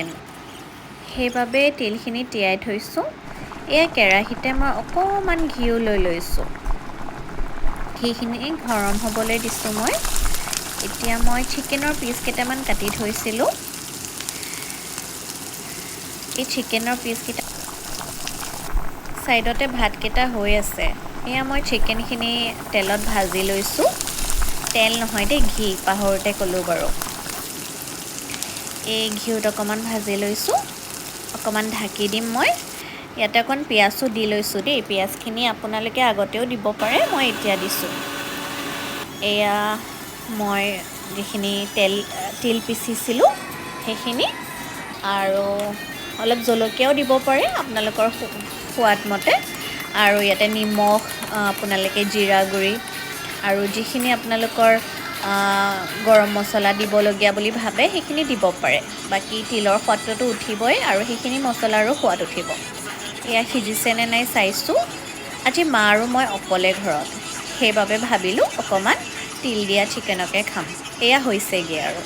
chicken সেইবাবে তিলখিনি তিয়াই থৈছোঁ এয়া কেৰাহীতে মই অকণমান ঘিউ লৈ লৈছোঁ ঘিখিনি গৰম হ'বলৈ দিছোঁ মই এতিয়া মই চিকেনৰ পিচ কেইটামান কাটি থৈছিলোঁ এই চিকেনৰ পিচকেইটা সাইডতে ভাতকেইটা হৈ আছে এয়া মই চিকেনখিনি তেলত ভাজি লৈছোঁ তেল নহয় দেই ঘি পাহৰোঁতে ক'লোঁ বাৰু এই ঘিউত অকণমান ভাজি লৈছোঁ অকণমান ঢাকি দিম মই ইয়াতে অকণ পিঁয়াজো দি লৈছোঁ দেই পিঁয়াজখিনি আপোনালোকে আগতেও দিব পাৰে মই এতিয়া দিছোঁ এয়া মই যিখিনি তিল পিচিছিলোঁ সেইখিনি আৰু অলপ জলকীয়াও দিব পাৰে আপোনালোকৰ সোৱাদ মতে আৰু ইয়াতে নিমখ আপোনালোকে জিৰা গুড়ি আৰু যিখিনি আপোনালোকৰ গৰম মছলা দিবলগীয়া বুলি ভাবে সেইখিনি দিব পাৰে বাকী তিলৰ সোৱাদটো উঠিবই আৰু সেইখিনি মছলাৰো সোৱাদ উঠিব এয়া সিজিছেনে নাই চাইছোঁ আজি মা আৰু মই অকলে ঘৰত সেইবাবে ভাবিলোঁ অকণমান তিল দিয়া চিকেনকে খাম এয়া হৈছেগৈ আৰু